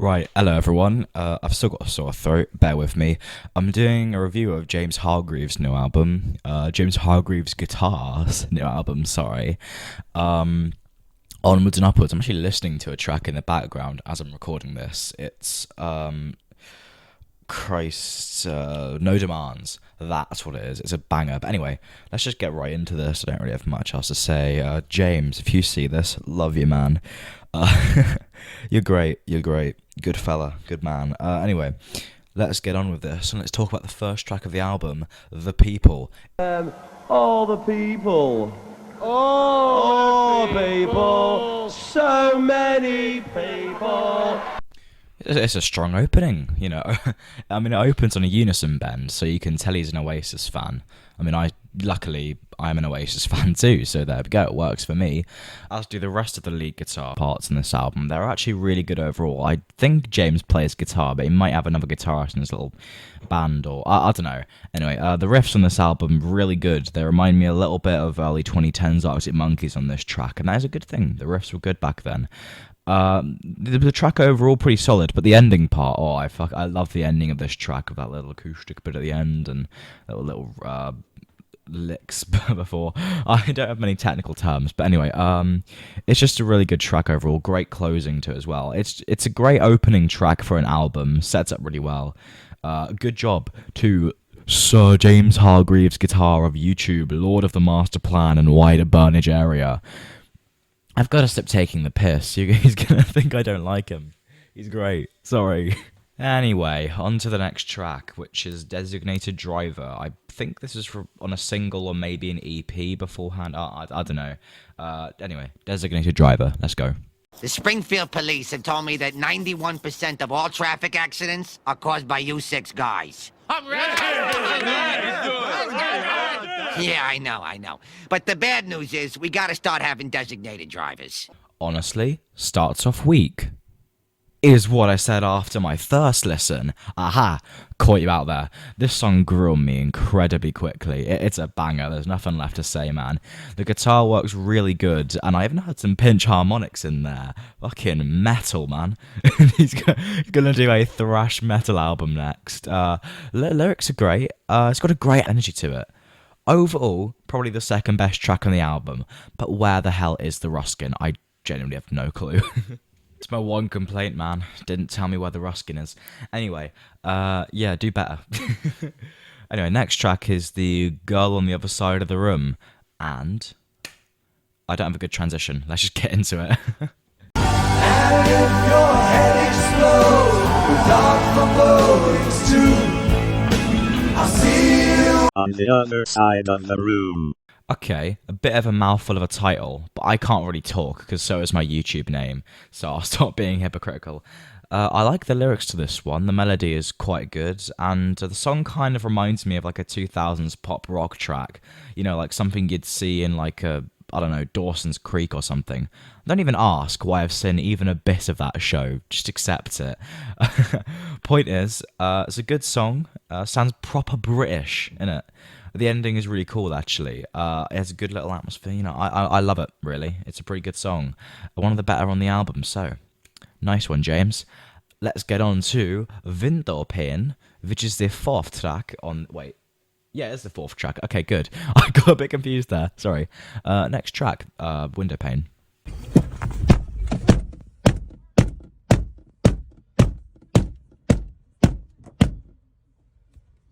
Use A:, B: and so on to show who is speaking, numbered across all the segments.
A: Right, hello everyone. I've still got a sore throat, bear with me. I'm doing a review of James Hargreaves' new album, James Hargreaves' Guitar's new album, sorry. Onwards and Upwards. I'm actually listening to a track in the background as I'm recording this. It's, No Demands. That's what it is. It's a banger. But anyway, let's just get right into this. I don't really have much else to say. James, if you see this, love you, man. You're great. Good fella. Good man. Anyway, let's get on with this and let's talk about the first track of the album, The People.
B: All the people. All the people. So many people.
A: It's a strong opening, you know. I mean, it opens on a unison bend, so you can tell he's an Oasis fan. I mean, luckily, I'm an Oasis fan too, so there we go, it works for me. As do the rest of the lead guitar parts in this album. They're actually really good overall. I think James plays guitar, but he might have another guitarist in his little band, or I don't know. Anyway, the riffs on this album, really good. They remind me a little bit of early 2010s Arctic Monkeys on this track, and that is a good thing. The riffs were good back then. The track overall pretty solid, but the ending part, I love the ending of this track, with that little acoustic bit at the end and little licks before. I don't have many technical terms, but anyway, it's just a really good track overall. Great closing to it as well. It's a great opening track for an album. Sets up really well. Good job to Sir James Hargreaves Guitar of YouTube, Lord of the Masterplan and wider Burnage area. I've got to stop taking the piss. He's going to think I don't like him. He's great. Sorry. Anyway, on to the next track, which is Designated Driver. I think this is on a single or maybe an EP beforehand. I don't know. Anyway, Designated Driver. Let's go.
C: The Springfield police have told me that 91% of all traffic accidents are caused by you six guys. I'm ready! Yeah, I know. But the bad news is we gotta start having designated drivers.
A: Honestly, starts off weak. Is what I said after my first listen. Aha, caught you out there. This song grew on me incredibly quickly. It's a banger, there's nothing left to say, man. The guitar works really good, and I even had some pinch harmonics in there. Fucking metal, man. He's gonna do a thrash metal album next. Lyrics are great. It's got a great energy to it. Overall, probably the second best track on the album, but where the hell is the Ruskin? I genuinely have no clue. It's my one complaint, man. Didn't tell me where the Ruskin is. Anyway, yeah, do better. Anyway, next track is The Girl on the Other Side of the Room, and I don't have a good transition. Let's just get into it.
D: And if your head explodes, the dark forebodings too, I'll see you
E: on the other side of the room.
A: Okay, a bit of a mouthful of a title, but I can't really talk because so is my YouTube name, so I'll stop being hypocritical. I like the lyrics to this one. The melody is quite good, and the song kind of reminds me of like a 2000s pop rock track. You know, like something you'd see in like I don't know, Dawson's Creek or something. Don't even ask why I've seen even a bit of that show. Just accept it. Point is, it's a good song. Sounds proper British, innit? The ending is really cool, actually. It has a good little atmosphere. You know, I love it, really. It's a pretty good song. One of the better on the album, so nice one, James. Let's get on to Pane, which is the fourth track on... Wait. Yeah, it's the fourth track. Okay, good. I got a bit confused there. Sorry. Next track, Pane.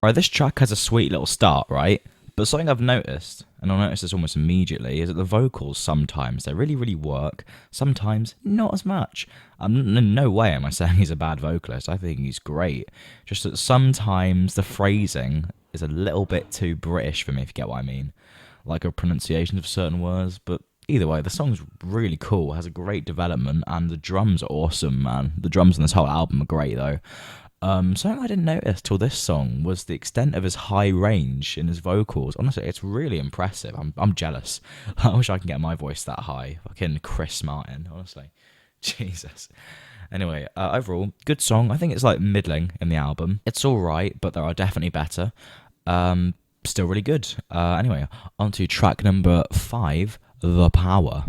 A: Right, this track has a sweet little start, right? But something I've noticed, and I'll notice this almost immediately, is that the vocals sometimes, they really, really work. Sometimes, not as much. In no way am I saying he's a bad vocalist. I think he's great. Just that sometimes the phrasing is a little bit too British for me, if you get what I mean. Like a pronunciation of certain words, but either way, the song's really cool, has a great development, and the drums are awesome, man. The drums on this whole album are great, though. Something I didn't notice till this song was the extent of his high range in his vocals. Honestly, it's really impressive. I'm jealous. I wish I could get my voice that high. Fucking Chris Martin, honestly. Jesus. Anyway, overall, good song. I think it's like middling in the album. It's alright, but there are definitely better. Still really good. Anyway, on to track number 5, The Power.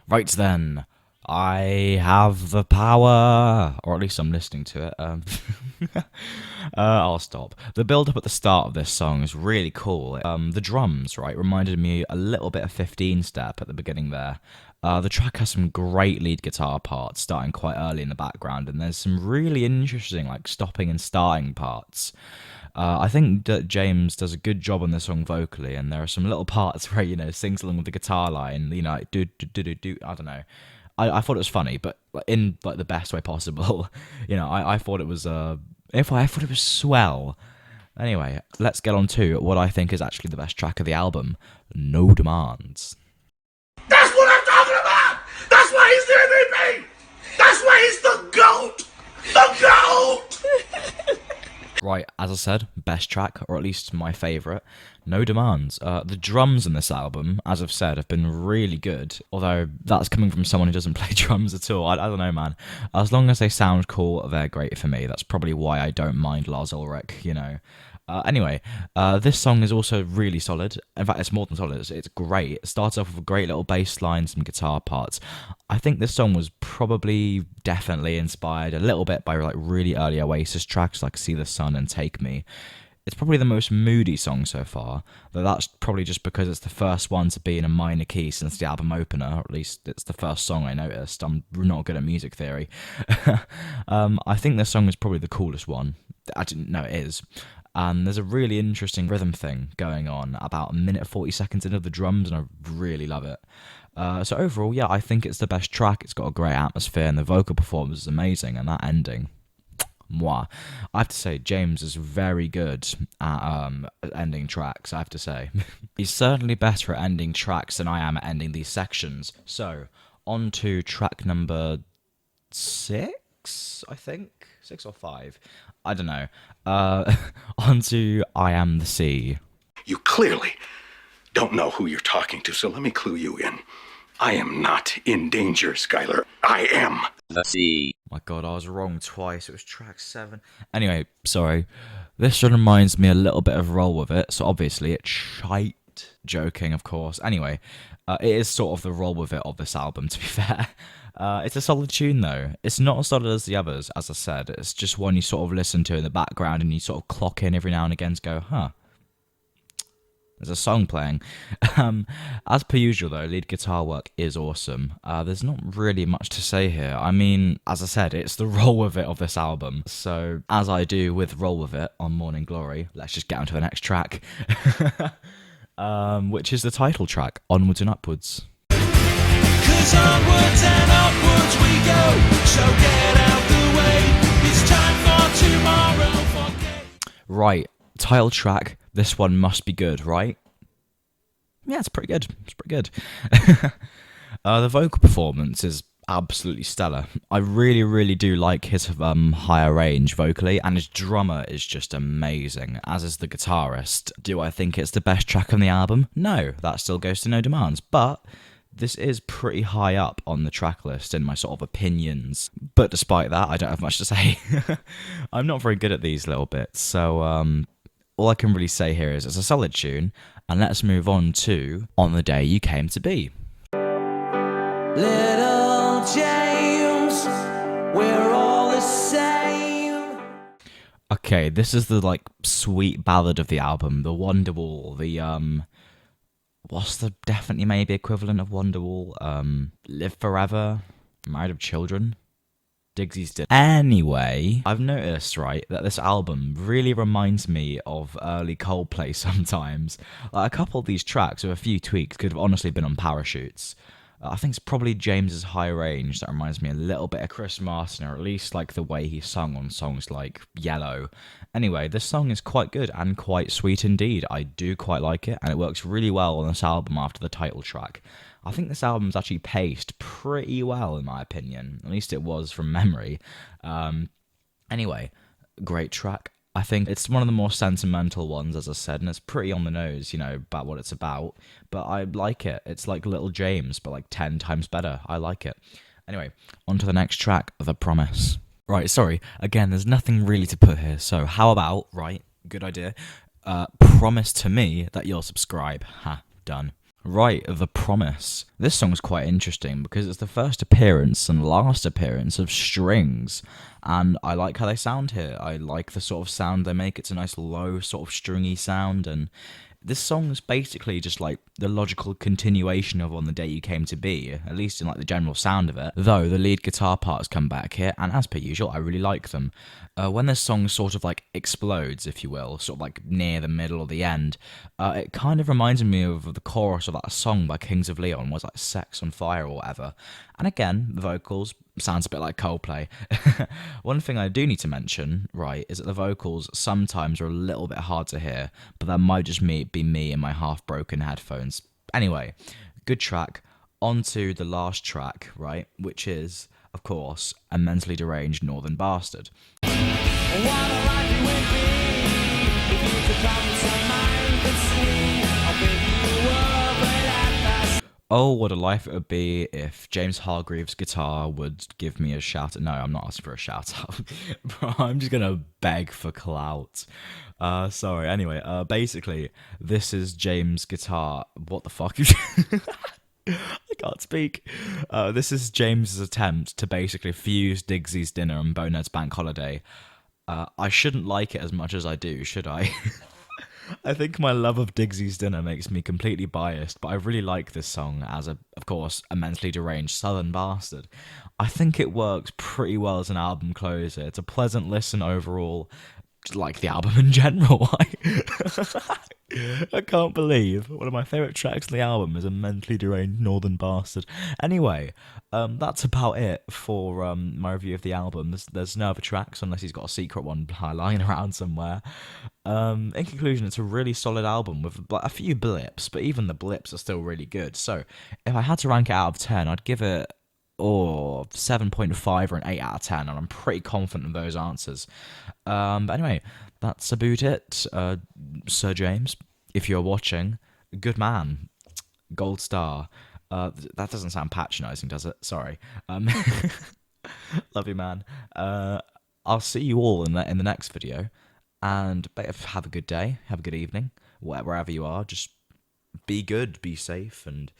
A: Right then, I have the power, or at least I'm listening to it. I'll stop. The build-up at the start of this song is really cool. The drums, right, reminded me a little bit of 15 Step at the beginning there. The track has some great lead guitar parts starting quite early in the background, and there's some really interesting, like, stopping and starting parts. I think that James does a good job on this song vocally, and there are some little parts where, sings along with the guitar line, like, do, do, do, do, do, I don't know. I thought it was funny, but in, like, the best way possible. I thought it was, I thought it was swell. Anyway, let's get on to what I think is actually the best track of the album, No Demands.
F: That's what I'm talking about! That's why he's the MVP! That's why he's the GOAT! The GOAT!
A: Right, as I said, best track, or at least my favourite, No Demands. The drums in this album, as I've said, have been really good, although that's coming from someone who doesn't play drums at all. I don't know, man. As long as they sound cool, they're great for me. That's probably why I don't mind Lars Ulrich, Anyway, this song is also really solid. In fact, it's more than solid. It's great. It starts off with a great little bass line, some guitar parts. I think this song was probably definitely inspired a little bit by like really early Oasis tracks like See the Sun and Take Me. It's probably the most moody song so far, though that's probably just because it's the first one to be in a minor key since the album opener, or at least it's the first song I noticed. I'm not good at music theory. I think this song is probably the coolest one. I didn't know it is. And there's a really interesting rhythm thing going on about a minute 40 seconds into the drums, and I really love it. So overall, yeah, I think it's the best track. It's got a great atmosphere, and the vocal performance is amazing, and that ending, moi. I have to say, James is very good at ending tracks, I have to say. He's certainly better at ending tracks than I am at ending these sections. So, on to track number 6, I think? 6 or 5? I don't know. On to I Am the Sea.
F: You clearly don't know who you're talking to, so let me clue you in. I am not in danger, Skylar. I am
E: The sea.
A: My god, I was wrong twice. It was track 7. Anyway, sorry. This one reminds me a little bit of Roll With It, so obviously it's shite. Joking, of course. Anyway, it is sort of the Roll With It of this album, to be fair. It's a solid tune, though. It's not as solid as the others, as I said. It's just one you sort of listen to in the background and you sort of clock in every now and again to go, huh, there's a song playing. As per usual, though, lead guitar work is awesome. There's not really much to say here. I mean, as I said, it's the Roll With It of this album. So, as I do with Roll With It on Morning Glory, let's just get on to the next track. Which is the title track, Onwards and Upwards.
D: 'Cause onwards and upwards we go, so get out the way. It's time for tomorrow.
A: Right, title track. This one must be good, right? Yeah, it's pretty good. It's pretty good. The vocal performance is absolutely stellar. I really, really do like his higher range vocally, and his drummer is just amazing, as is the guitarist. Do I think it's the best track on the album? No, that still goes to No Demands, but this is pretty high up on the track list in my sort of opinions. But despite that, I don't have much to say. I'm not very good at these little bits, so all I can really say here is it's a solid tune, and let's move on to On the Day You Came to Be.
D: Little James, we're all the same.
A: Okay, this is the like sweet ballad of the album, the Wonderwall, the what's the definitely maybe equivalent of Wonderwall? Live Forever, Married with Children, Digsy's Did. Anyway, I've noticed, right, that this album really reminds me of early Coldplay sometimes. Like, a couple of these tracks with a few tweaks could have honestly been on Parachutes. I think it's probably James's high range that reminds me a little bit of Chris Martin, or at least like the way he sung on songs like Yellow. Anyway, this song is quite good and quite sweet indeed. I do quite like it, and it works really well on this album after the title track. I think this album's actually paced pretty well, in my opinion. At least it was from memory. Anyway, great track. I think it's one of the more sentimental ones, as I said, and it's pretty on the nose, about what it's about. But I like it. It's like Little James, but like 10 times better. I like it. Anyway, on to the next track, The Promise. Right, sorry. Again, there's nothing really to put here. So how about, right, good idea, promise to me that you'll subscribe. Ha, done. Right, The Promise. This song's quite interesting because it's the first appearance and last appearance of strings, and I like how they sound here. I like the sort of sound they make. It's a nice low sort of stringy sound, and this song is basically just like the logical continuation of On the Day You Came to Be, at least in like the general sound of it, though the lead guitar parts come back here, and as per usual, I really like them. When this song sort of like explodes, if you will, sort of like near the middle or the end, it kind of reminds me of the chorus of that song by Kings of Leon, was like Sex on Fire or whatever. And again, the vocals sounds a bit like Coldplay. One thing I do need to mention, right, is that the vocals sometimes are a little bit hard to hear, but that might just be me and my half-broken headphones. Anyway, good track. On to the last track, right, which is, of course, A Mentally Deranged Northern Bastard. Oh, what a life it would be if James Hargreaves' guitar would give me a shout. No, I'm not asking for a shout out. I'm just gonna beg for clout. Sorry. Anyway, basically, this is James' guitar. What the fuck? I can't speak. This is James's attempt to basically fuse Diggsy's Dinner and Bonehead's Bank Holiday. I shouldn't like it as much as I do, should I? I think my love of Diggsy's Dinner makes me completely biased, but I really like this song as, of course, a mentally deranged southern bastard. I think it works pretty well as an album closer. It's a pleasant listen overall, just like the album in general. I can't believe one of my favourite tracks on the album is a mentally deranged northern bastard. Anyway, that's about it for my review of the album. There's no other tracks unless he's got a secret one lying around somewhere. In conclusion, it's a really solid album with a few blips, but even the blips are still really good. So if I had to rank it out of 10, I'd give it 7.5 or an 8 out of 10, and I'm pretty confident of those answers. But anyway, that's about it. Sir James, if you're watching, good man, gold star. That doesn't sound patronising, does it? Sorry. Love you, man. I'll see you all in the next video, and have a good day, have a good evening, wherever you are. Just be good, be safe, and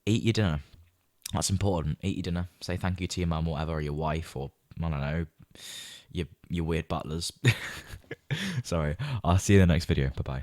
A: eat your dinner. That's important. Eat your dinner. Say thank you to your mum, whatever, or your wife, or I don't know, your weird butlers. Sorry. I'll see you in the next video. Bye bye.